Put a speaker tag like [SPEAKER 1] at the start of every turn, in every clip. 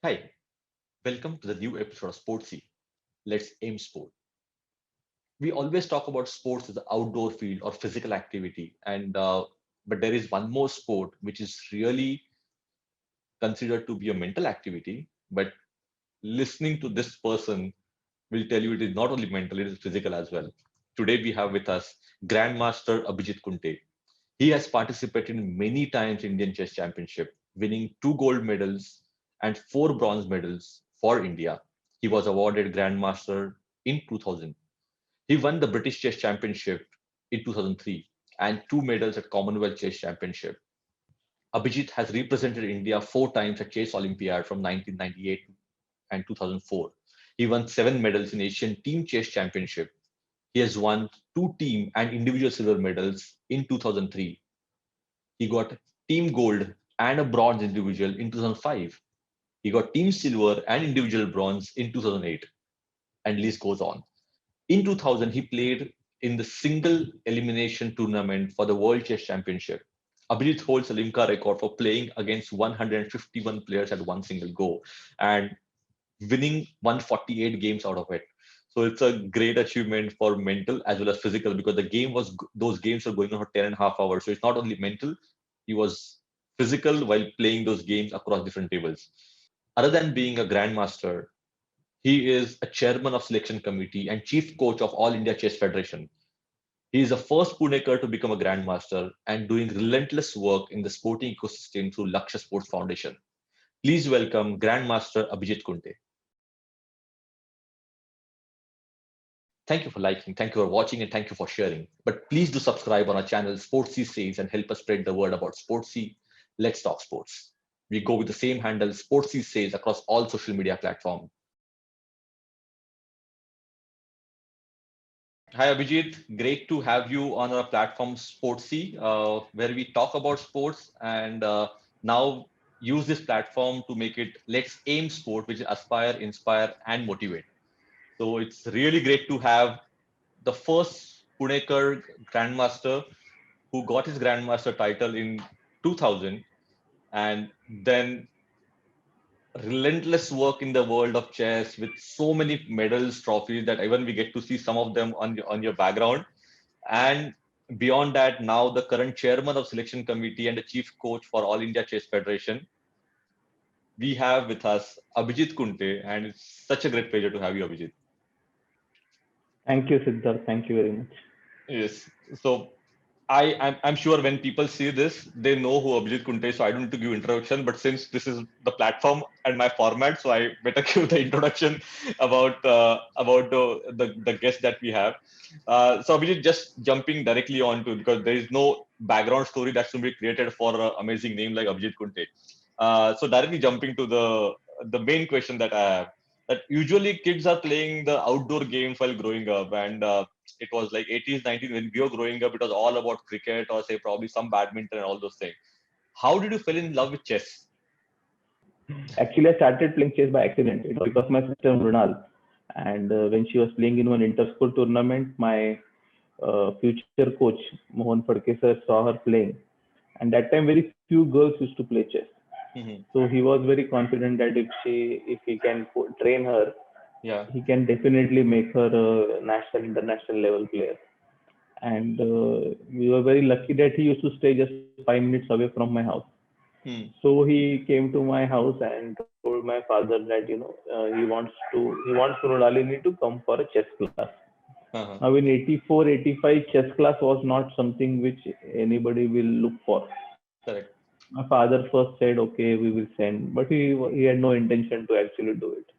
[SPEAKER 1] Hi, welcome to the new episode of Sportsy. Let's aim sport. We always talk about sports as an outdoor field or physical activity, and but there is one more sport which is really considered to be a mental activity. But listening to this person will tell you it is not only mental; it is physical as well. Today we have with us Grandmaster Abhijit Kunte. He has participated in many times Indian Chess Championship, winning 2 gold medals and 4 bronze medals for India. He was awarded Grandmaster in 2000. He won the British Chess Championship in 2003 and 2 medals at Commonwealth Chess Championship. Abhijit has represented India 4 times at Chess Olympiad from 1998 and 2004. He won 7 medals in Asian Team Chess Championship. He has won 2 team and individual silver medals in 2003. He got team gold and a bronze individual in 2005. He got team silver and individual bronze in 2008, and list goes on. In 2000, he played in the single elimination tournament for the World Chess Championship. Abhijit holds a Limca record for playing against 151 players at one single go and winning 148 games out of it. So it's a great achievement for mental as well as physical because the game was those games are going on for 10 and a half hours. So it's not only mental, he was physical while playing those games across different tables. Other than being a grandmaster, he is a chairman of selection committee and chief coach of All India Chess Federation. He is the first Punekar to become a grandmaster and doing relentless work in the sporting ecosystem through Lakshya Sports Foundation. Please welcome Grandmaster Abhijit Kunte. Thank you for liking, thank you for watching, and thank you for sharing. But please do subscribe on our channel, Sportsy Says, and help us spread the word about Sportsy. Let's talk sports. We go with the same handle, Sportsy Says, across all social media platforms. Hi, Abhijit. Great to have you on our platform, Sportsy, where we talk about sports and now use this platform to make it Let's Aim Sport, which is aspire, inspire, and motivate. So it's really great to have the first Punekar Grandmaster who got his Grandmaster title in 2000 and then relentless work in the world of chess with so many medals, trophies that even we get to see some of them on your background. And beyond that, now the current chairman of selection committee and the chief coach for All India Chess Federation. We have with us Abhijit Kunte, and it's such a great pleasure to have you, Abhijit.
[SPEAKER 2] Thank you, Siddharth. Thank you very much.
[SPEAKER 1] Yes. So I'm sure when people see this, they know who Abhijit Kunte is. So I don't need to give introduction, but since this is the platform and my format, so I better give the introduction about the guest that we have. So Abhijit, just jumping directly onto because there is no background story that's to be created for an amazing name like Abhijit Kunte. So directly jumping to the main question that I have, that usually kids are playing the outdoor games while growing up, and it was like 80s, 90s when we were growing up. It was all about cricket or say probably some badminton and all those things. How did you fall in love with chess?
[SPEAKER 2] Actually, I started playing chess by accident. It was because my sister Mrunal, and when she was playing in one inter-school tournament, my future coach Mohan Phadke sir saw her playing, and that time very few girls used to play chess.
[SPEAKER 1] Mhm.
[SPEAKER 2] So he was very confident that if he can train her,
[SPEAKER 1] Yeah.
[SPEAKER 2] he can definitely make her a national, international level player. And we were very lucky that he used to stay just 5 minutes away from my house.
[SPEAKER 1] Hmm.
[SPEAKER 2] So he came to my house and told my father that he wants Muralini to come for a chess class.
[SPEAKER 1] Uh-huh.
[SPEAKER 2] Now in 84, 85, chess class was not something which anybody will look for.
[SPEAKER 1] Correct.
[SPEAKER 2] My father first said, okay, we will send, but he had no intention to actually do it.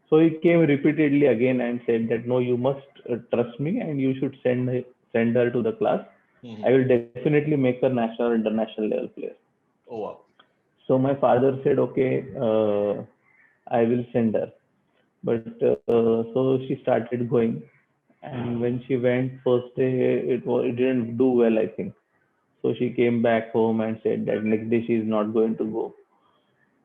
[SPEAKER 2] So he came repeatedly again and said that no, you must trust me and you should send her to the class.
[SPEAKER 1] Hmm.
[SPEAKER 2] I will definitely make her national or international level player.
[SPEAKER 1] Oh wow.
[SPEAKER 2] So my father said, okay, I will send her. But so she started going, and when she went first day, it didn't do well, I think. So she came back home and said that next day she is not going to go.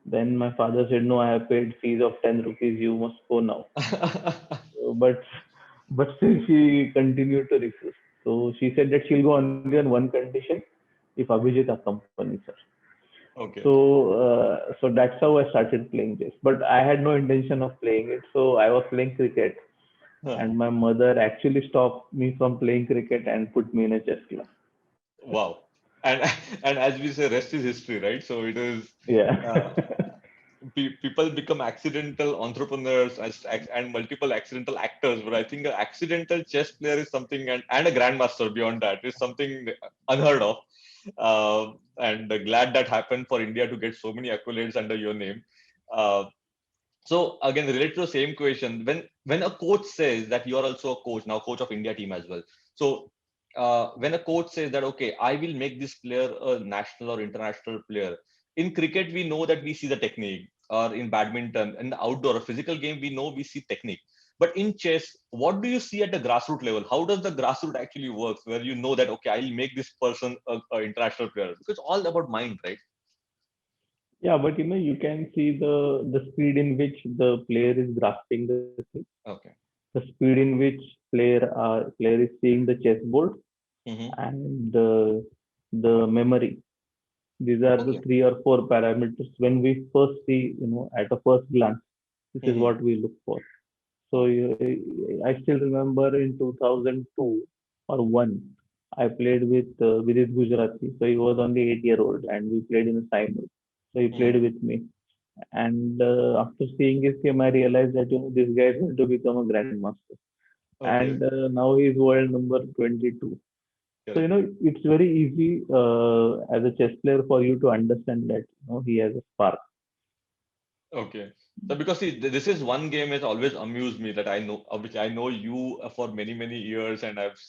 [SPEAKER 2] Then my father said, no, I have paid fees of 10 rupees. You must go now. But but still she continued to refuse. So she said that she'll go only on one condition, if Abhijit accompanies her.
[SPEAKER 1] Okay.
[SPEAKER 2] So that's how I started playing chess. But I had no intention of playing it, so I was playing cricket,
[SPEAKER 1] Huh.
[SPEAKER 2] and my mother actually stopped me from playing cricket and put me in a chess class.
[SPEAKER 1] Wow. And and as we say, rest is history, right? So it is.
[SPEAKER 2] Yeah.
[SPEAKER 1] Uh, People become accidental entrepreneurs and multiple accidental actors, but I think an accidental chess player is something, and a grandmaster beyond that is something unheard of. And glad that happened for India to get so many accolades under your name. Uh, so again, related to the same question, when a coach says that you are also a coach now, coach of India team as well. So when a coach says that okay, I will make this player a national or international player. In cricket, we know that we see the technique, or in badminton, in the outdoor or physical game, we know we see technique. But in chess, what do you see at the grassroots level? How does the grassroots actually work? Where you know that okay, I'll make this person a international player, because it's all about mind, right?
[SPEAKER 2] Yeah, but you can see the speed in which the player is grasping the thing,
[SPEAKER 1] Okay.
[SPEAKER 2] the speed in which player is seeing the chessboard,
[SPEAKER 1] Hmm.
[SPEAKER 2] and the memory. These are the
[SPEAKER 1] Okay.
[SPEAKER 2] three or four parameters when we first see, at a first glance. This is
[SPEAKER 1] Hmm.
[SPEAKER 2] what we look for. So I still remember in 2002 or one, I played with Vidit Gujarati. So he was only 8 year old, and we played in a simul. So he
[SPEAKER 1] Hmm.
[SPEAKER 2] played with me. And after seeing his game, I realized that this guy is going to become a grandmaster. And
[SPEAKER 1] Okay.
[SPEAKER 2] now he is world number 22. So
[SPEAKER 1] Correct.
[SPEAKER 2] it's very easy as a chess player for you to understand that he has a spark.
[SPEAKER 1] Okay. So because see, this is one game that always amused me, that I know, which I know you for many, many years, and I've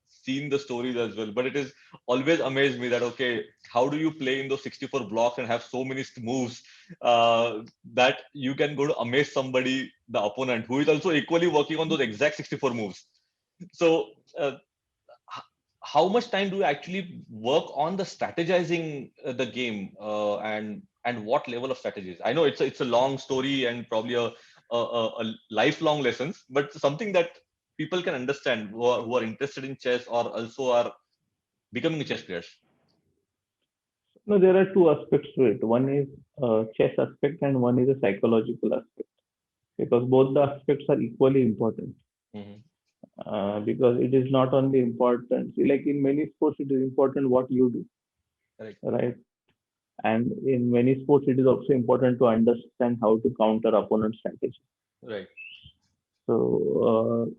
[SPEAKER 1] seen the stories as well. But it is always amazed me that okay, how do you play in those 64 blocks and have so many moves that you can go to amaze somebody, the opponent, who is also equally working on those exact 64 moves. So uh, how much time do you actually work on the strategizing the game, and what level of strategies? I know it's a long story and probably a lifelong lessons, but something that people can understand who are interested in chess or also are becoming chess players.
[SPEAKER 2] No, there are two aspects to it. One is chess aspect, and one is a psychological aspect, because both the aspects are equally important.
[SPEAKER 1] Hmm.
[SPEAKER 2] Because it is not only important, see, like in many sports, it is important what you do,
[SPEAKER 1] Correct.
[SPEAKER 2] right? And in many sports, it is also important to understand how to counter opponent strategy.
[SPEAKER 1] Right.
[SPEAKER 2] So,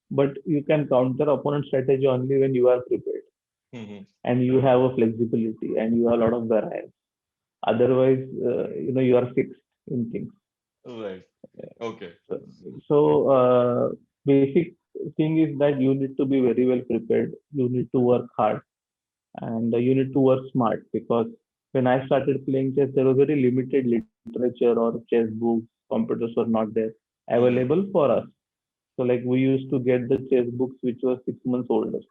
[SPEAKER 2] but you can counter opponent strategy only when you are prepared
[SPEAKER 1] Hmm.
[SPEAKER 2] and you have a flexibility and you have a lot of variance. Otherwise, you are fixed in things.
[SPEAKER 1] Right. Okay.
[SPEAKER 2] So, basic thing is that you need to be very well prepared. You need to work hard, and you need to work smart, because when I started playing chess, there was very limited literature or chess books. Computers were not there
[SPEAKER 1] Hmm.
[SPEAKER 2] available for us. So, like, we used to get the chess books which were 6 months older.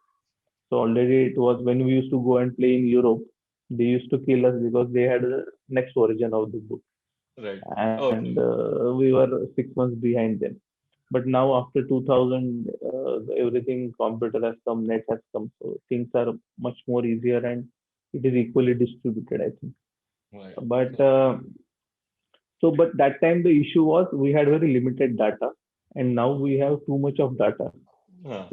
[SPEAKER 2] So already it was when we used to go and play in Europe, they used to kill us because they had the next version of the book,
[SPEAKER 1] Right.
[SPEAKER 2] and
[SPEAKER 1] Okay.
[SPEAKER 2] we were 6 months behind them. But now after 2000, everything computer has come, net has come, so things are much more easier and it is equally distributed, I think.
[SPEAKER 1] Right.
[SPEAKER 2] But but that time the issue was we had very limited data, and now we have too much of data.
[SPEAKER 1] Huh.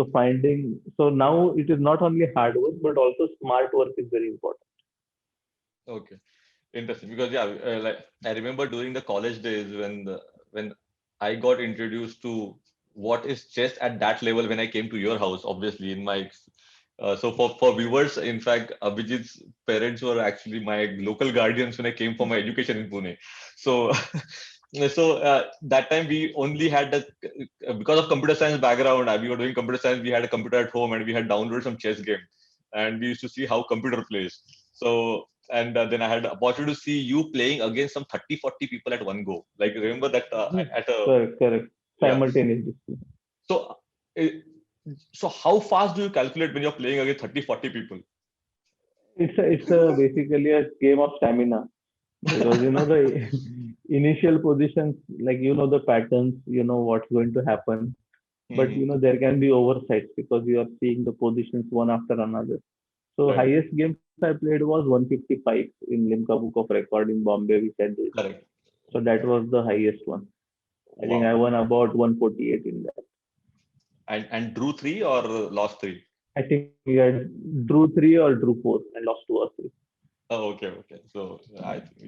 [SPEAKER 2] So now it is not only hard work but also smart work is very important.
[SPEAKER 1] Okay. Interesting, because yeah, like I remember during the college days when I got introduced to what is chess at that level when I came to your house. Obviously, in my so for viewers, in fact, Abhijit's parents were actually my local guardians when I came for my education in Pune. So that time we only had the because of computer science background, we were doing computer science. We had a computer at home and we had downloaded some chess game, and we used to see how computer plays. So and then I had the opportunity to see you playing against some 30, 40 people at one go. Like remember that
[SPEAKER 2] Yes,
[SPEAKER 1] at a
[SPEAKER 2] correct.
[SPEAKER 1] yeah.
[SPEAKER 2] Simultaneously.
[SPEAKER 1] So uh, so how fast do you calculate when you're playing against 30, 40 people?
[SPEAKER 2] It's basically a game of stamina, because the initial positions, like the patterns, what's going to happen. but
[SPEAKER 1] Mhm.
[SPEAKER 2] there can be oversights because you are seeing the positions one after another. So
[SPEAKER 1] Right.
[SPEAKER 2] highest games I played was 155 in Limca Book of Record in Bombay, which I did.
[SPEAKER 1] Correct.
[SPEAKER 2] So that was the highest one. I think I
[SPEAKER 1] Wow.
[SPEAKER 2] won about 148 in that.
[SPEAKER 1] And drew three or lost three?
[SPEAKER 2] I think we had drew three or drew four and lost two or three.
[SPEAKER 1] Oh, okay, okay. So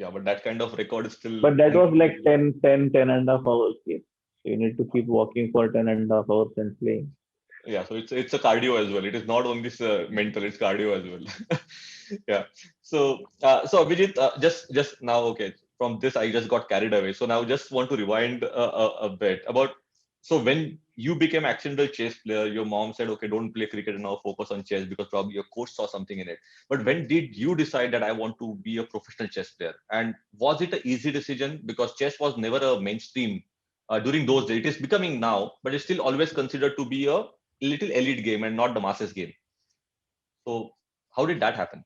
[SPEAKER 1] yeah, but that kind of record is still
[SPEAKER 2] But that was like
[SPEAKER 1] unbelievable.
[SPEAKER 2] 10 and a half hours game. So you need to keep walking for 10 and a half hours and playing.
[SPEAKER 1] Yeah, so it's a cardio as well. It is not only mental, it's cardio as well. Yeah. So Abhijit, just now, okay. From this, I just got carried away. So now, just want to rewind a bit about. So when you became accidental chess player, your mom said, "Okay, don't play cricket and now focus on chess because probably your coach saw something in it." But when did you decide that I want to be a professional chess player? And was it an easy decision because chess was never a mainstream during those days? It is becoming now, but it's still always considered to be a little elite game and not the masses game. So how did that happen?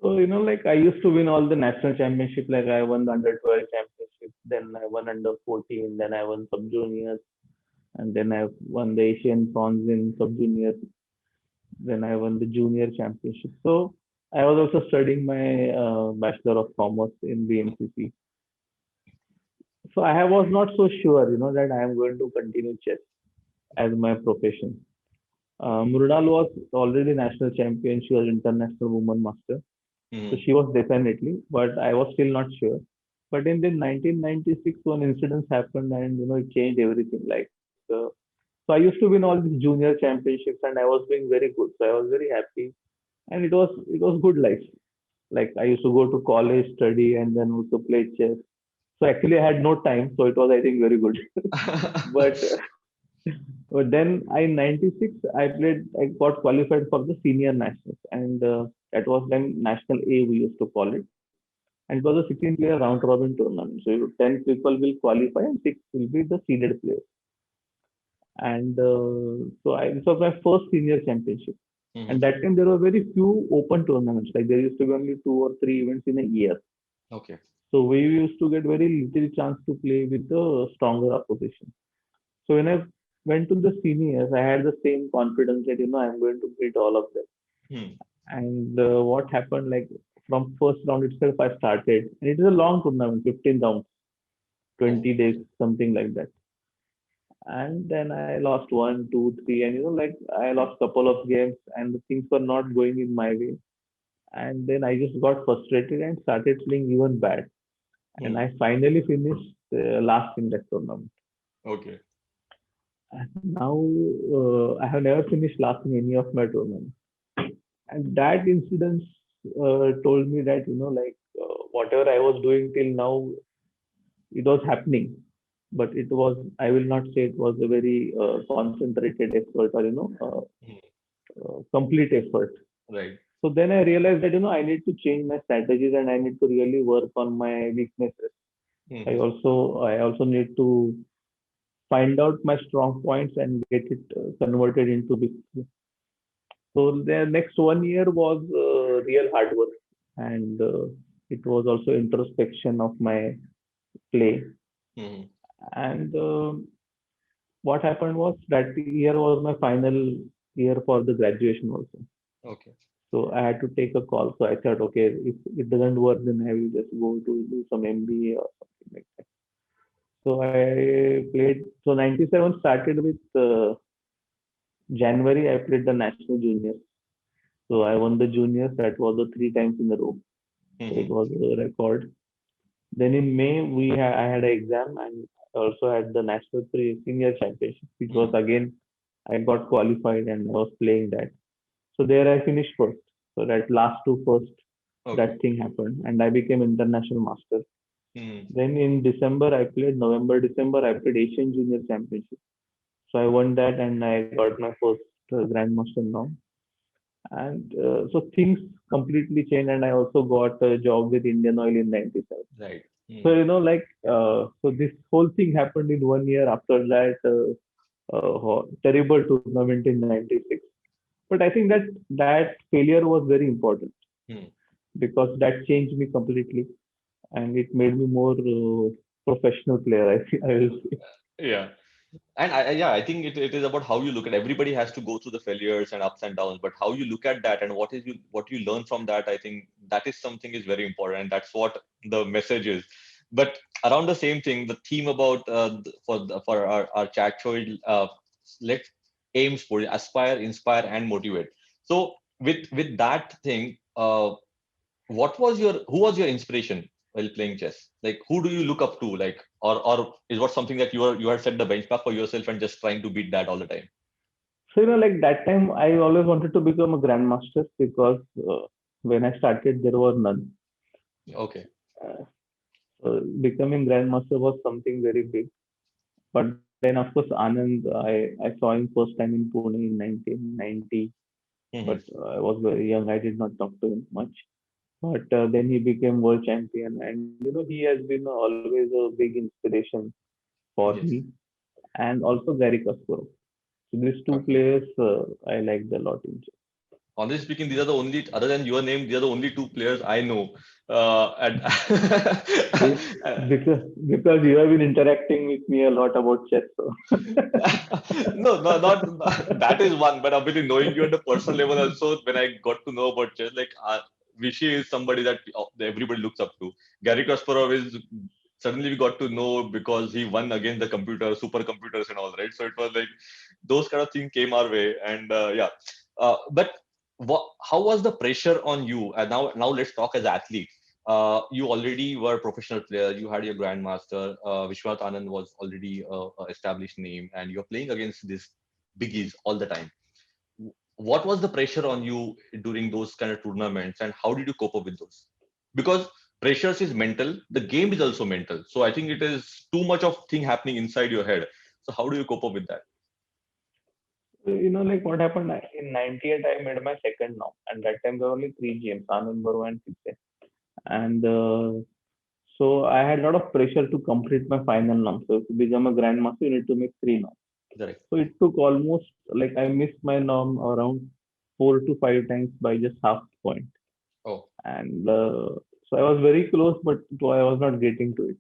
[SPEAKER 2] So, like I used to win all the national championship. Like I won the under 12 championship, then I won under 14, then I won sub juniors, and then I won the Asian Bronze in sub juniors. Then I won the junior championship. So I was also studying my Bachelor of Commerce in BMCC. So was not so sure, that I am going to continue chess as my profession. Mrunal was already national champion. She was international woman master. So
[SPEAKER 1] Hmm.
[SPEAKER 2] she was definitely, but I was still not sure. But in the 1996, one incident happened, and it changed everything. So I used to win all these junior championships, and I was doing very good. So I was very happy, and it was good life. Like I used to go to college, study, and then also play chess. So actually, I had no time. So it was, I think, very good. but But then in '96, I got qualified for the senior nationals, and that was then National A, we used to call it. And it was a 16-player round robin tournament. So 10 people will qualify, and six will be the seeded players. And this was my first senior championship. And
[SPEAKER 1] Hmm.
[SPEAKER 2] that time there were very few open tournaments. Like there used to be only two or three events in a year.
[SPEAKER 1] Okay.
[SPEAKER 2] So we used to get very little chance to play with the stronger opposition. So when I went to the seniors, I had the same confidence that I'm going to beat all of them.
[SPEAKER 1] Hmm.
[SPEAKER 2] And what happened, like from first round itself, I started, and it is a long tournament, 15 rounds,
[SPEAKER 1] Oh,
[SPEAKER 2] 20 days,
[SPEAKER 1] okay.
[SPEAKER 2] something like that. And then I lost one, two, three, and like I lost couple of games, and the things were not going in my way. And then I just got frustrated and started playing even bad. And
[SPEAKER 1] Hmm.
[SPEAKER 2] I finally finished last in that tournament.
[SPEAKER 1] Okay.
[SPEAKER 2] And now I have never finished last in any of my tournaments. And that incident told me that like whatever I was doing till now, it was happening, but it was, I will not say it was a very concentrated effort, or
[SPEAKER 1] Hmm.
[SPEAKER 2] complete effort.
[SPEAKER 1] Right.
[SPEAKER 2] So then I realized that I need to change my strategies, and I need to really work on my weaknesses. i
[SPEAKER 1] Hmm.
[SPEAKER 2] also I also need to find out my strong points and get it converted into business. So the next 1 year was real hard work, and it was also introspection of my play.
[SPEAKER 1] Hmm.
[SPEAKER 2] And what happened was that year was my final year for the graduation also.
[SPEAKER 1] Okay.
[SPEAKER 2] So I had to take a call. So I thought, okay, if it doesn't work, then I will just go to do some MBA or something like that. So I played. So '97 started with January. I played the national juniors. So I won the juniors. That was the three times in a row. So it
[SPEAKER 1] Hmm.
[SPEAKER 2] was a record. Then in May I had an exam, and also had the national senior championship, which was
[SPEAKER 1] Hmm.
[SPEAKER 2] again I got qualified and I was playing that. So there I finished first. So that last two first,
[SPEAKER 1] Okay.
[SPEAKER 2] that thing happened, and I became international master.
[SPEAKER 1] Hmm.
[SPEAKER 2] Then in December I played November December I played Asian Junior Championship. So I won that, and I got my first grandmaster now. And so things completely changed, and I also got a job with Indian Oil in '97.
[SPEAKER 1] Right.
[SPEAKER 2] So
[SPEAKER 1] Hmm.
[SPEAKER 2] like so this whole thing happened in 1 year. After that, terrible tournament in '96. But I think that failure was very important
[SPEAKER 1] Hmm.
[SPEAKER 2] because that changed me completely, and it made me more professional player. I will say.
[SPEAKER 1] Yeah. And I think it is about how you look at. Everybody has to go through the failures and ups and downs, but how you look at that and what you learn from that, I think that is something is very important. And that's what the message is. But around the same thing, the theme about for our chat show, let's aim for aspire, inspire, and motivate. So with that thing, who was your inspiration while playing chess? Like who do you look up to? Like or is what something that you had set the benchmark for yourself and just trying to beat that all the time?
[SPEAKER 2] So, like that time, I always wanted to become a grandmaster because when I started, there were none.
[SPEAKER 1] Okay.
[SPEAKER 2] Uh, so becoming grandmaster was something very big. But then, of course, Anand, I saw him first time in Pune in 1990, but
[SPEAKER 1] Hmm.
[SPEAKER 2] I was very young. I did not talk to him much. But then he became world champion, and he has been always a big inspiration for
[SPEAKER 1] Yes.
[SPEAKER 2] me, and also Gary Kasparov. So these two
[SPEAKER 1] Okay.
[SPEAKER 2] players I liked a lot in chess.
[SPEAKER 1] Honestly speaking, these are the only, other than your name, these are the only two players I know. And
[SPEAKER 2] See, because you have been interacting with me a lot about chess. So.
[SPEAKER 1] no, no, not that is one, but obviously knowing you at the personal level also, when I got to know about chess, like Vishy is somebody that everybody looks up to. Gary Kasparov is suddenly we got to know because he won against the computer, supercomputers and all, right? So it was like those kind of things came our way, and yeah. But how was the pressure on you? Now let's talk as athletes. You already were a professional player. You had your grandmaster. Vishwanath Anand was already a established name, and you're playing against these biggies all the time. What was the pressure on you during those kind of tournaments, and how did you cope up with those? Because pressures is mental, the game is also mental. So I think it is too much of thing happening inside your head. So how do you cope up with that?
[SPEAKER 2] Like what happened in 98, I made my second norm, and that time there were only three games, Anand Barua and Sikse. And so I had a lot of pressure to complete my final norm. So to become a grandmaster, you need to make three norms.
[SPEAKER 1] Correct.
[SPEAKER 2] So it took almost like I missed my norm around 4 to 5 times by just half point.
[SPEAKER 1] Oh.
[SPEAKER 2] And so I was very close, but I was not getting to it.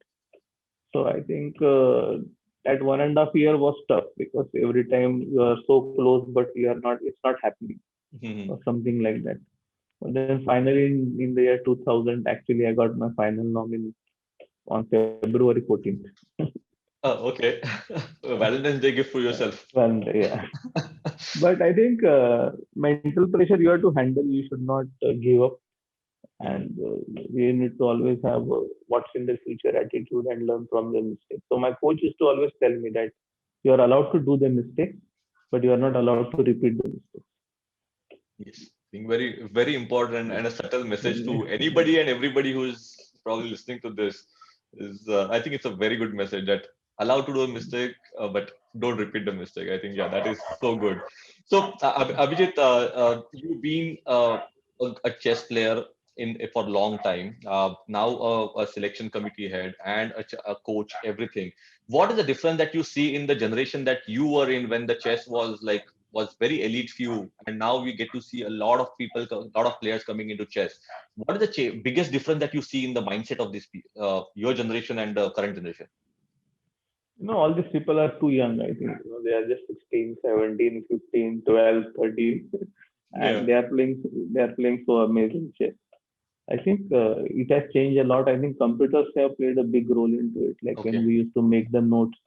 [SPEAKER 2] So I think that 1.5 year was tough because every time you are so close, but you are not. It's not happening or something like that. But then finally, in the year 2000, actually, I got my final nom on February 14th.
[SPEAKER 1] Okay. Valentine's Day gift for yourself.
[SPEAKER 2] Well, yeah. But I think mental pressure you have to handle. You should not give up,
[SPEAKER 1] Mhm.
[SPEAKER 2] and we need to always have what's in the future attitude and learn from the mistakes. So my coach used to always tell me that you are allowed to do the mistakes, but you are not allowed to repeat the mistakes.
[SPEAKER 1] Yes, I think very, very important and a subtle message to
[SPEAKER 2] Mm.
[SPEAKER 1] anybody and everybody who is probably listening to this is, I think it's a very good message that allow to do a mistake, but don't repeat the mistake. I think, yeah, that is so good. So, Abhijit, you've been a chess player for a long time. Now a selection committee head and a coach, everything. What is the difference that you see in the generation that you were in when the chess was very elite few, and now we get to see a lot of people, a lot of players coming into chess. What is the biggest difference that you see in the mindset of this your generation and the current generation?
[SPEAKER 2] All these people are too young. I think they are just 16, 17, 15, 12, 13, and
[SPEAKER 1] Yeah.
[SPEAKER 2] they are playing so amazing chess. I think it has changed a lot. I think computers have played a big role into it. Like when
[SPEAKER 1] Okay.
[SPEAKER 2] we used to make the notes,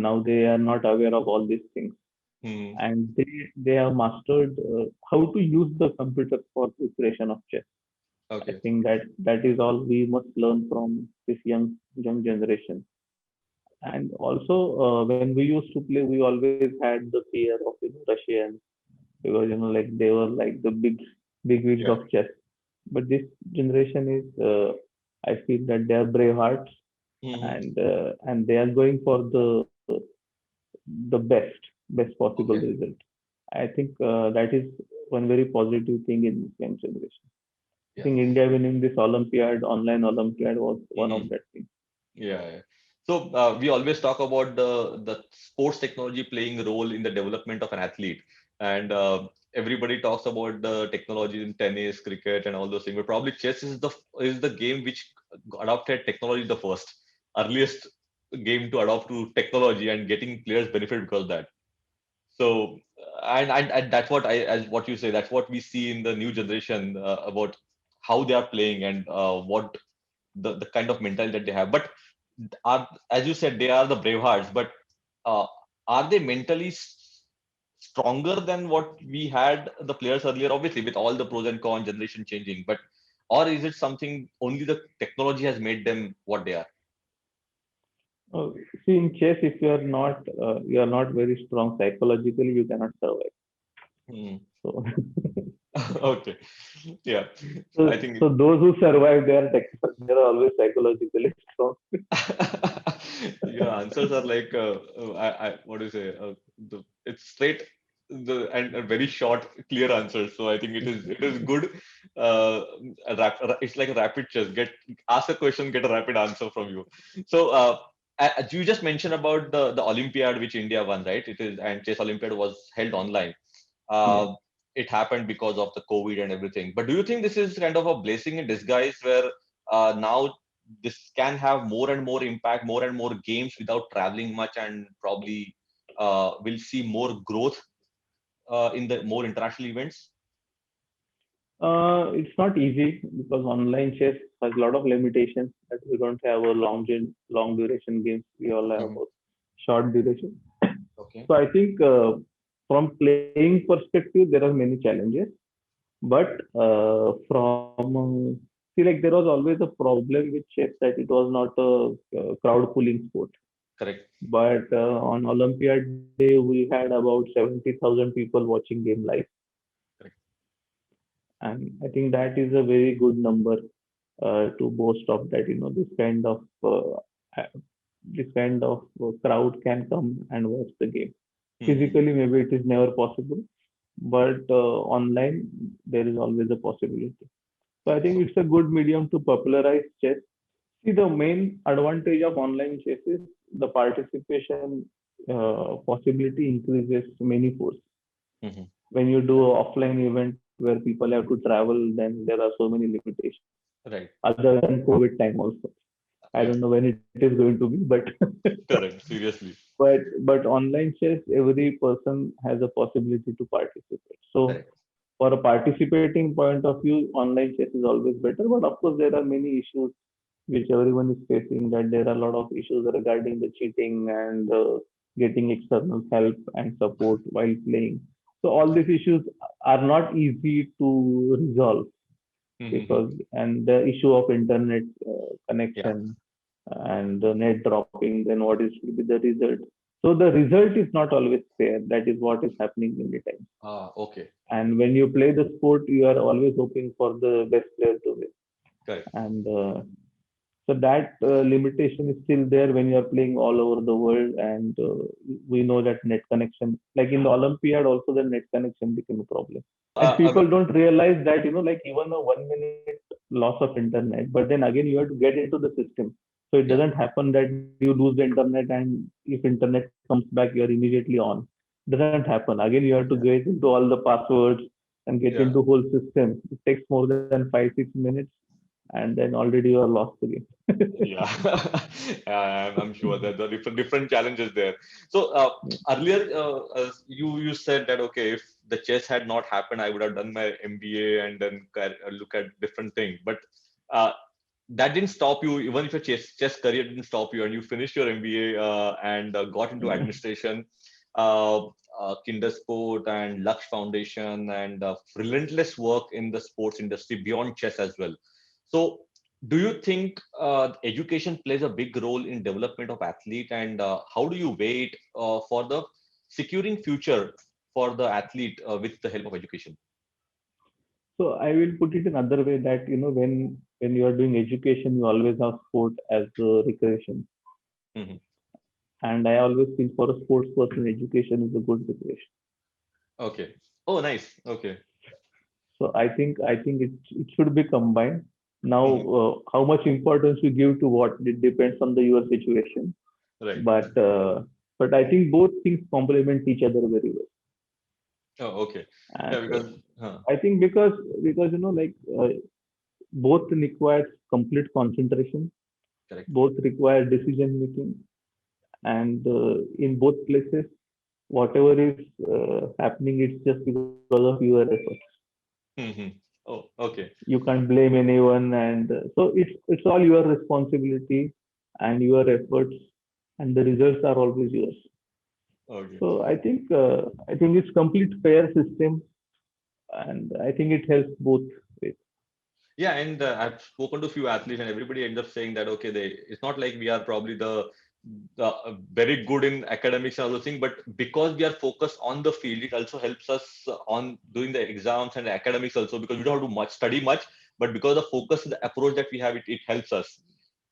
[SPEAKER 2] now they are not aware of all these things,
[SPEAKER 1] Hmm.
[SPEAKER 2] and they have mastered how to use the computer for preparation of chess. I
[SPEAKER 1] Okay.
[SPEAKER 2] think that is all we must learn from this young generation. And also, when we used to play, we always had the fear of Russians because like they were like the big wigs
[SPEAKER 1] Yeah.
[SPEAKER 2] of chess. But this generation is, I feel that they are brave hearts,
[SPEAKER 1] Hmm.
[SPEAKER 2] and they are going for the best possible
[SPEAKER 1] Okay.
[SPEAKER 2] result. I think that is one very positive thing in this young generation. I
[SPEAKER 1] Yeah.
[SPEAKER 2] think India winning this Olympiad, online Olympiad, was one
[SPEAKER 1] Hmm.
[SPEAKER 2] of that thing.
[SPEAKER 1] Yeah. Yeah. So we always talk about the sports technology playing a role in the development of an athlete, and everybody talks about the technology in tennis, cricket, and all those things. But probably chess is the game which adopted technology the first, earliest. game to adopt to technology and getting players benefit because of that. So and that's what I as what you say, that's what we see in the new generation about how they are playing and what the kind of mentality that they have. But are, as you said, they are the brave hearts, but uh, are they mentally stronger than what we had the players earlier? Obviously, with all the pros and cons, generation changing, but or is it something only the technology has made them what they are?
[SPEAKER 2] Uh, See, in chess, if you are not very strong psychologically, you cannot survive.
[SPEAKER 1] Hmm.
[SPEAKER 2] So,
[SPEAKER 1] Okay, yeah, I
[SPEAKER 2] so,
[SPEAKER 1] think.
[SPEAKER 2] so those who survive, they are always psychologically strong.
[SPEAKER 1] Your answers are like what do you say? It's straight and a very short, clear answers. So I think it is good. Uh, it's like a rapid chess. Ask a question, get a rapid answer from you. So you just mentioned about the Olympiad which India won, right? It is, and chess Olympiad was held online.
[SPEAKER 2] Yeah.
[SPEAKER 1] Uh, it happened because of the COVID and everything. But do you think this is kind of a blessing in disguise where now this can have more and more impact, more and more games without traveling much, and probably we'll see more growth in the more international events?
[SPEAKER 2] It's not easy because online chess has a lot of limitations that we don't have a long duration games. We all have
[SPEAKER 1] Mhm.
[SPEAKER 2] a short duration.
[SPEAKER 1] Okay.
[SPEAKER 2] So I think from playing perspective, there are many challenges. But see, like there was always a problem with chess that it was not a crowd pulling sport.
[SPEAKER 1] Correct.
[SPEAKER 2] But on Olympiad Day, we had about 70,000 people watching game live,
[SPEAKER 1] Correct.
[SPEAKER 2] and I think that is a very good number to boast of. That this kind of crowd can come and watch the game.
[SPEAKER 1] Mhm.
[SPEAKER 2] Physically, maybe it is never possible, but online there is always a possibility. So I think it's a good medium to popularize chess. See, the main advantage of online chess is the participation possibility increases many folds.
[SPEAKER 1] Mhm.
[SPEAKER 2] When you do an offline event where people have to travel, then there are so many limitations.
[SPEAKER 1] Right.
[SPEAKER 2] Other than COVID time also. I
[SPEAKER 1] Yeah.
[SPEAKER 2] don't know when it is going to be, but
[SPEAKER 1] Correct. Seriously.
[SPEAKER 2] but online chess, every person has a possibility to participate. So
[SPEAKER 1] Correct.
[SPEAKER 2] for a participating point of view, online chess is always better. But of course, there are many issues which everyone is facing. That there are a lot of issues regarding the cheating and getting external help and support while playing. So all these
[SPEAKER 1] Correct.
[SPEAKER 2] issues are not easy to resolve
[SPEAKER 1] Mhm.
[SPEAKER 2] because and the issue of internet
[SPEAKER 1] Yeah.
[SPEAKER 2] connection and the net dropping, then what is will be the result. So the result is not always fair. That is what is happening many times.
[SPEAKER 1] Ah. Okay.
[SPEAKER 2] And when you play the sport, you are always hoping for the best player to win.
[SPEAKER 1] Correct.
[SPEAKER 2] And so that limitation is still there when you are playing all over the world. And we know that net connection, like in the Olympiad, also the net connection became a problem. And
[SPEAKER 1] Uh,
[SPEAKER 2] people don't realize that, like even a 1 minute loss of internet, but then again, you have to get into the system. So it
[SPEAKER 1] yeah.
[SPEAKER 2] doesn't happen that you lose the internet and if internet comes back, you're immediately on. Doesn't happen. Again, you have to get into all the passwords and get
[SPEAKER 1] Yeah.
[SPEAKER 2] into whole system. It takes more than 5 6 minutes, and then already you are lost again.
[SPEAKER 1] Yeah, I'm sure that the different challenges there. So earlier, you said that okay, if the chess had not happened, I would have done my MBA and then look at different things. But uh, that didn't stop you, even if your chess career didn't stop you, and you finished your MBA and got into administration, uh, Kindersport and Lux Foundation, and relentless work in the sports industry beyond chess as well. So, do you think education plays a big role in development of athlete, and how do you wait for the securing future for the athlete with the help of education?
[SPEAKER 2] So I will put it another way that when you are doing education, you always have sport as a recreation.
[SPEAKER 1] Mhm.
[SPEAKER 2] And I always feel for a sports person, education is a good recreation.
[SPEAKER 1] Okay. Oh, nice. Okay.
[SPEAKER 2] So I think it should be combined. Now,
[SPEAKER 1] Mhm.
[SPEAKER 2] how much importance we give to what it depends on the your situation.
[SPEAKER 1] Right.
[SPEAKER 2] But I think both things complement each other very well.
[SPEAKER 1] Oh, okay. Yeah,
[SPEAKER 2] And
[SPEAKER 1] because
[SPEAKER 2] I think because like both require complete concentration,
[SPEAKER 1] correct.
[SPEAKER 2] both require decision making. And in both places, whatever is happening, it's just because of your efforts.
[SPEAKER 1] Mhm. Oh, okay.
[SPEAKER 2] You can't blame anyone, and so it's all your responsibility and your efforts, and the results are always yours.
[SPEAKER 1] Okay.
[SPEAKER 2] So I think it's complete fair system, and I think it helps both ways.
[SPEAKER 1] Yeah, and I've spoken to a few athletes, and everybody ends up saying that okay, it's not like we are probably the very good in academics and all those things, but because we are focused on the field, it also helps us on doing the exams and the academics also because we don't have to much study much, but because the focus, the approach that we have, it helps us.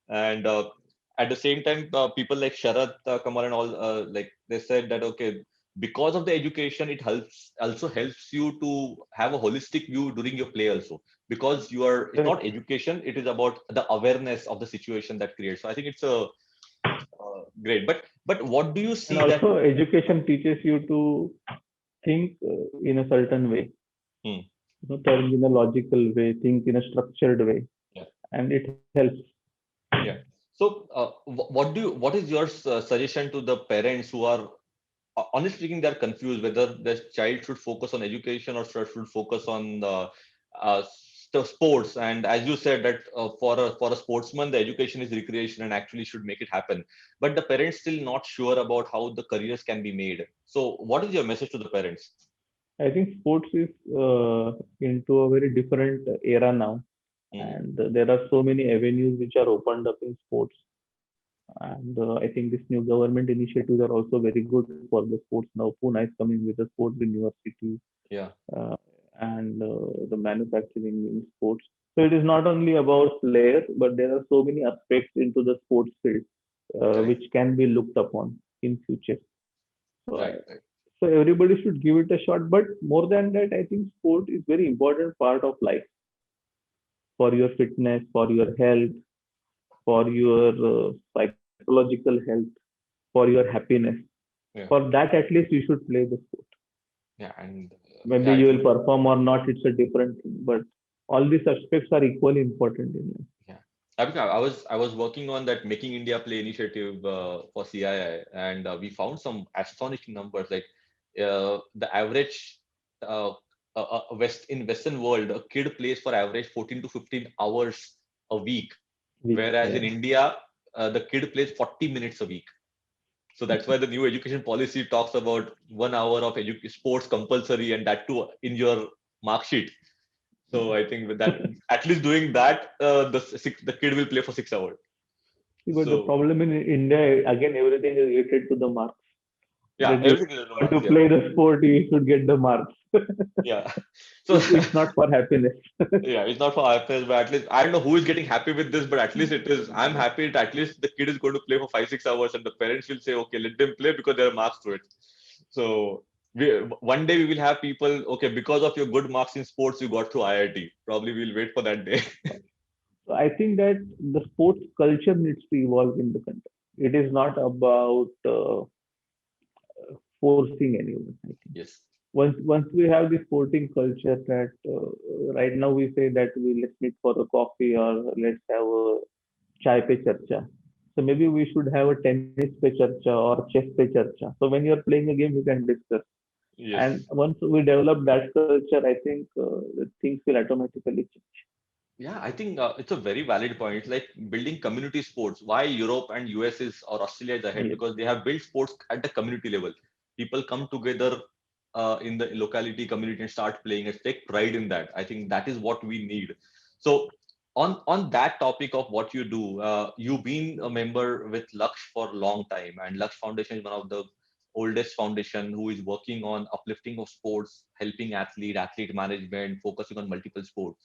[SPEAKER 1] And at the same time, people like Sharat Kamal and all, like they said that okay, because of the education, it helps also helps you to have a holistic view during your play also because you are it's not
[SPEAKER 2] Correct.
[SPEAKER 1] education, it is about the awareness of the situation that creates. So I think it's a great. But what do you
[SPEAKER 2] And
[SPEAKER 1] see that?
[SPEAKER 2] also, education teaches you to think in a certain way,
[SPEAKER 1] Hmm,
[SPEAKER 2] think in a logical way, think in a structured way,
[SPEAKER 1] yeah,
[SPEAKER 2] and it helps.
[SPEAKER 1] yeah. So what is your suggestion to the parents who are honestly speaking, they're confused whether the child should focus on education or should focus on sports. And as you said, that for a sportsman, the education is recreation and actually should make it happen. But the parents still not sure about how the careers can be made. So, what is your message to the parents?
[SPEAKER 2] I think sports is into a very different era now,
[SPEAKER 1] Hmm.
[SPEAKER 2] and there are so many avenues which are opened up in sports. And I think this new government initiatives are also very good for the sports now. Pune is coming with a sports university
[SPEAKER 1] Yeah.
[SPEAKER 2] uh, and the manufacturing in sports. So it is not only about players, but there are so many aspects into the sports field
[SPEAKER 1] Correct.
[SPEAKER 2] which can be looked upon in future. So,
[SPEAKER 1] Right. Right.
[SPEAKER 2] so everybody should give it a shot. But more than that, I think sport is very important part of life for your fitness, for your health, for your psychological health, for your happiness.
[SPEAKER 1] Yeah.
[SPEAKER 2] For that, at least you should play the sport.
[SPEAKER 1] Yeah. And
[SPEAKER 2] Whether
[SPEAKER 1] yeah, I
[SPEAKER 2] you
[SPEAKER 1] think
[SPEAKER 2] will perform or not, it's a different thing. But all these aspects are equally important in life.
[SPEAKER 1] yeah. I was working on that Making India Play initiative for CII, and we found some astonishing numbers. Like the average Western world, a kid plays for average 14 to 15 hours a week, whereas in
[SPEAKER 2] Yeah.
[SPEAKER 1] India, the kid plays 40 minutes a week. So that's why the new education policy talks about 1 hour of sports compulsory, and that too in your mark sheet. So I think with that, at least doing that, the kid will play for 6 hours.
[SPEAKER 2] See, but the
[SPEAKER 1] So
[SPEAKER 2] problem in India, again, everything is related to the marks.
[SPEAKER 1] yeah,
[SPEAKER 2] That you
[SPEAKER 1] everything is in the
[SPEAKER 2] want to
[SPEAKER 1] marks. Yeah,
[SPEAKER 2] play the sport, you should get the marks.
[SPEAKER 1] yeah. So
[SPEAKER 2] It's not for happiness.
[SPEAKER 1] yeah, it's not for IFS, but at least I don't know who is getting happy with this, but at least it is. I'm happy that at least the kid is going to play for 5 6 hours, and the parents will say, okay, let them play because there are marks to it. So one day we will have people, okay, because of your good marks in sports, you got through IIT. Probably we'll wait for that day.
[SPEAKER 2] So I think that the sports culture needs to evolve in the country. It is not about forcing anyone. I think
[SPEAKER 1] Yes.
[SPEAKER 2] once we have the sporting culture that right now we say that we let's meet for a coffee or let's have a chai pe charcha. So maybe we should have a tennis pe charcha or chess pe charcha. So when you're playing a game, you can discuss. And
[SPEAKER 1] Yes.
[SPEAKER 2] once we develop that culture, I think things will automatically change.
[SPEAKER 1] Yeah, I think it's a very valid point. It's like building community sports. Why Europe and US is or Australia is ahead?
[SPEAKER 2] Yes.
[SPEAKER 1] Because they have built sports at the community level. People come together in the locality community and start playing and take pride in that. I think that is what we need. So on that topic of what you do, you've been a member with Laksh for a long time, and Laksh Foundation is one of the oldest foundation who is working on uplifting of sports, helping athlete management, focusing on multiple sports.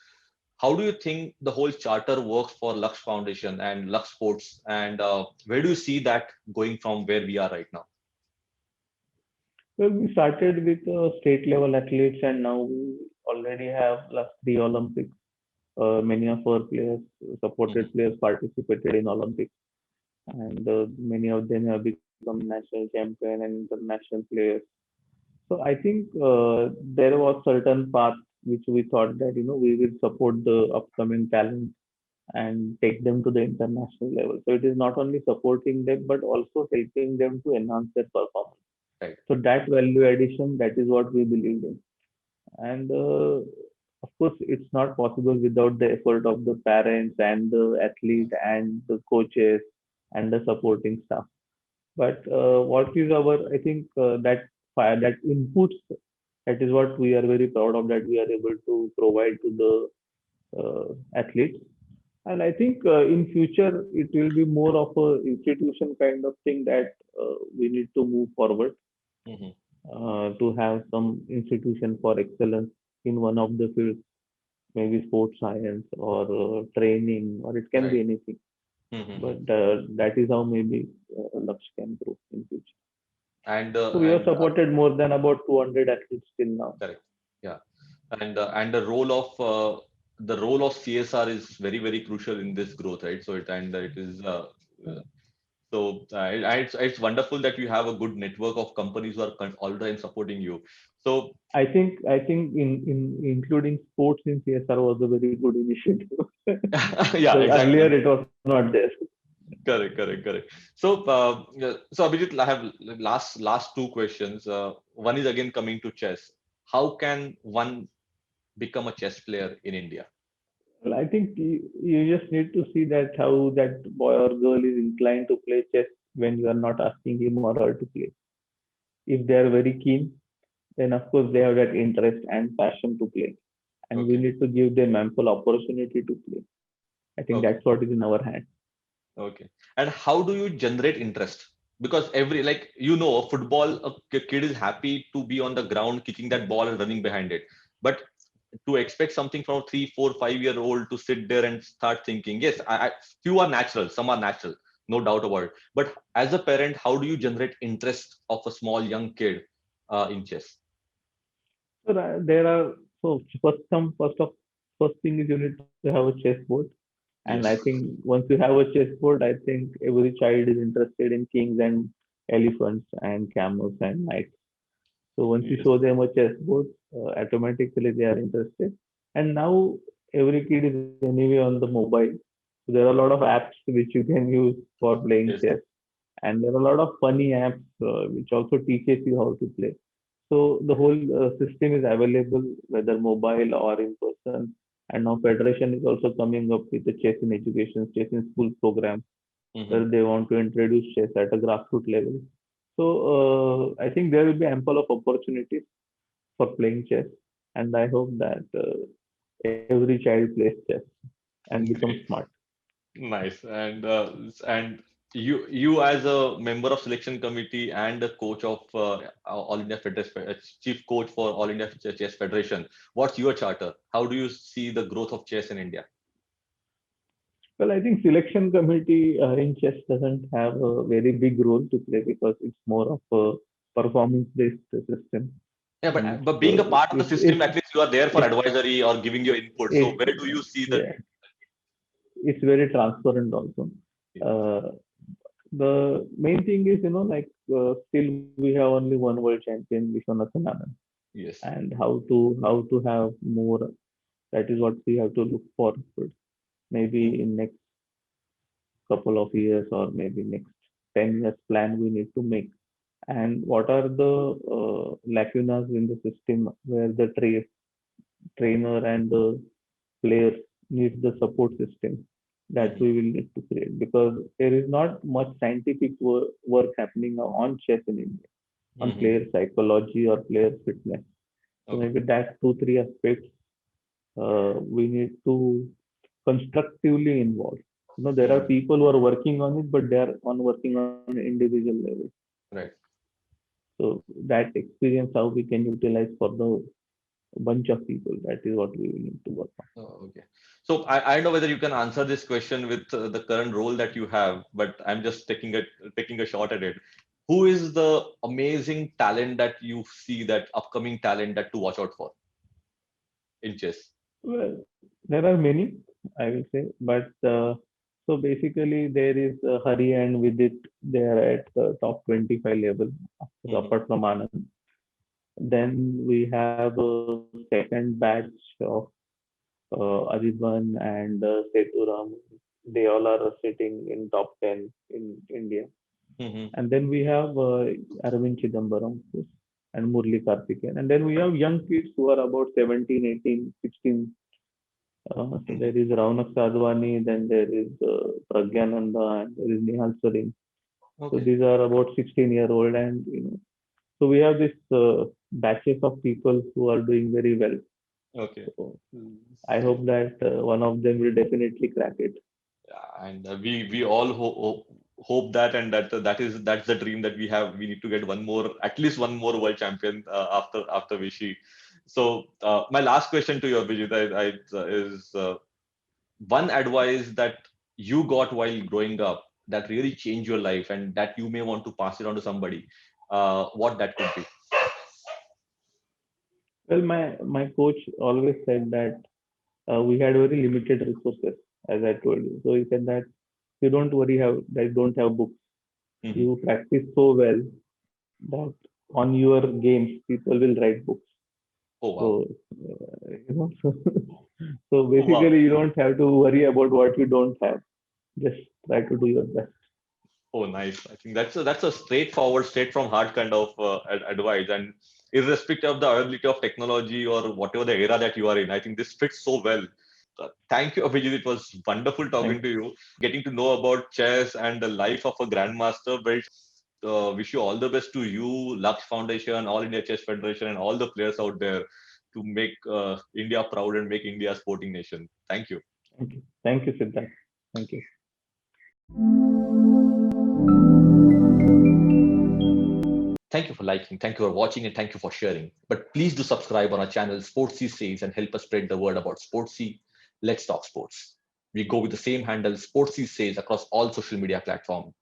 [SPEAKER 1] How do you think the whole charter works for Lux Foundation and Lux Sports, and where do you see that going from where we are right now?
[SPEAKER 2] Well, we started with state level athletes, and now we already have last three Olympics. Many of our players,
[SPEAKER 1] Mhm.
[SPEAKER 2] supported players, participated in Olympics, and many of them have become national champion and international players. So I think there was certain path which we thought that we will support the upcoming talent and take them to the international level. So it is not only supporting them but also helping them to enhance their performance.
[SPEAKER 1] Right.
[SPEAKER 2] So that value addition, that is what we believe in. And of course, it's not possible without the effort of the parents and the athlete and the coaches and the supporting staff. But what is our, I think that inputs, that is what we are very proud of, that we are able to provide to the athletes. And I think in future it will be more of a institution kind of thing that we need to move forward
[SPEAKER 1] Hmm.
[SPEAKER 2] to have some institution for excellence in one of the fields, maybe sports science or training, or it can
[SPEAKER 1] Right.
[SPEAKER 2] be anything.
[SPEAKER 1] Hmm.
[SPEAKER 2] But that is how maybe Laksh can grow in future. So we have
[SPEAKER 1] And
[SPEAKER 2] supported more than about 200 athletes till now.
[SPEAKER 1] correct. Yeah. And the role of CSR is very, very crucial in this growth, right? So it is it's wonderful that you have a good network of companies who are all the time supporting you. So
[SPEAKER 2] I think in including sports in CSR was a very good initiative.
[SPEAKER 1] yeah,
[SPEAKER 2] Because earlier
[SPEAKER 1] exactly.
[SPEAKER 2] it was not there.
[SPEAKER 1] Correct, correct, correct. So, yeah, so Abhijit, I have last two questions. One is again coming to chess. How can one become a chess player in India?
[SPEAKER 2] Well, I think you just need to see that how that boy or girl is inclined to play chess when you are not asking him or her to play. If they are very keen, then of course they have that interest and passion to play. And we
[SPEAKER 1] Okay,
[SPEAKER 2] need to give them ample opportunity to play. I think
[SPEAKER 1] okay,
[SPEAKER 2] that's what is in our hand.
[SPEAKER 1] okay. And how do you generate interest? Because football, a kid is happy to be on the ground kicking that ball and running behind it. But to expect something from a 3, 4, 5 year old to sit there and start thinking, yes, few are natural, some are natural, no doubt about it. But as a parent, how do you generate interest of a small young kid in chess?
[SPEAKER 2] So there are so first thing is you need to have a chessboard. And I
[SPEAKER 1] Yes,
[SPEAKER 2] think once you have a chessboard, I think every child is interested in kings and elephants and camels and knights. So once you
[SPEAKER 1] yes,
[SPEAKER 2] show them a chessboard, automatically they are interested. And now every kid is anyway on the mobile. So there are a lot of apps which you can use for playing
[SPEAKER 1] yes.
[SPEAKER 2] chess. And there are a lot of funny apps which also teaches you how to play. So the whole system is available, whether mobile or in person. And now Federation is also coming up with the chess in education, chess in school program,
[SPEAKER 1] Hmm.
[SPEAKER 2] where they want to introduce chess at a grassroots level. So I think there will be ample of opportunities for playing chess, and I hope that every child plays chess and becomes
[SPEAKER 1] Great.
[SPEAKER 2] smart.
[SPEAKER 1] Nice. And you as a member of selection committee and a coach of All India Fitness, chief coach for All India Chess Federation, what's your charter? How do you see the growth of chess in India?
[SPEAKER 2] Well, I think selection committee in chess doesn't have a very big role to play because it's more of a performance-based system,
[SPEAKER 1] Yeah,
[SPEAKER 2] and
[SPEAKER 1] but being a part of the system,
[SPEAKER 2] it's
[SPEAKER 1] at least you are there for
[SPEAKER 2] it's
[SPEAKER 1] advisory or giving your input. So
[SPEAKER 2] it's
[SPEAKER 1] where do you see that?
[SPEAKER 2] yeah, it's very transparent also. Uh, the main thing is, like still we have only one world champion, Vishwanathan Anand,
[SPEAKER 1] Yes.
[SPEAKER 2] and how to have more. That is what we have to look forward. Maybe in next couple of years or maybe next 10 years plan we need to make. And what are the lacunas in the system where the trainer and the players need the support system that
[SPEAKER 1] Hmm.
[SPEAKER 2] we will need to create, because there is not much scientific work happening on chess in India, on
[SPEAKER 1] Hmm.
[SPEAKER 2] player psychology or player fitness. So
[SPEAKER 1] Okay.
[SPEAKER 2] maybe that two, three aspects we need to constructively involve. There are
[SPEAKER 1] Hmm.
[SPEAKER 2] people who are working on it, but they are on working on an individual level.
[SPEAKER 1] Right.
[SPEAKER 2] So that experience, how we can utilize for the bunch of people, that is what we will need to work on.
[SPEAKER 1] Oh, okay. So I don't know whether you can answer this question with the current role that you have, but I'm just taking a shot at it. Who is the amazing talent that you see, that upcoming talent that to watch out for in chess?
[SPEAKER 2] Well, there are many, I will say, but so basically there is Hari and Vidit. They are at the top 25 level,
[SPEAKER 1] Hmm.
[SPEAKER 2] apart from Anand. Then we have a second batch of Ariban and Seturam, they all are sitting in top 10 in India.
[SPEAKER 1] Hmm.
[SPEAKER 2] And then we have Arvind Chidambaram, of course, and Murli Karthikeyan. And then we have young kids who are about 17, 18, 16. So
[SPEAKER 1] Hmm.
[SPEAKER 2] there is Raunak Sadhwani, then there is Pragyananda, and there is Nihal Sarin. So
[SPEAKER 1] Okay.
[SPEAKER 2] these are about 16-year-old, and so we have this batches of people who are doing very well.
[SPEAKER 1] Okay.
[SPEAKER 2] So
[SPEAKER 1] Mm.
[SPEAKER 2] I hope that one of them will definitely crack it.
[SPEAKER 1] Yeah, and we all hope that, and that's the dream that we have. We need to get one more, at least one more world champion after Vichy. So my last question to you, Abhijit, is one advice that you got while growing up that really changed your life, and that you may want to pass it on to somebody. What that could be?
[SPEAKER 2] Well, my coach always said that we had very limited resources, as I told you. So he said that you don't worry how that don't have books.
[SPEAKER 1] Hmm.
[SPEAKER 2] You practice so well that on your games people will write books.
[SPEAKER 1] Oh wow,
[SPEAKER 2] So so, so
[SPEAKER 1] oh wow.
[SPEAKER 2] basically you don't have to worry about what you don't have. Just try to do your best.
[SPEAKER 1] Oh, nice. I think that's a straightforward, straight from heart kind of advice. And irrespective of the availability of technology or whatever the era that you are in, I think this fits so well. Thank you, Abhijit. It was wonderful talking
[SPEAKER 2] Thank
[SPEAKER 1] to you, getting to know about chess and the life of a grandmaster. Well, wish you all the best to you, Lux Foundation, All India Chess Federation, and all the players out there to make India proud and make India a sporting nation. Thank you.
[SPEAKER 2] thank you. Thank you, Siddharth. Thank you.
[SPEAKER 1] Thank you for liking, thank you for watching, and thank you for sharing. But please do subscribe on our channel, Sportsy Says, and help us spread the word about Sportsy. Let's talk sports. We go with the same handle, Sportsy Says, across all social media platforms.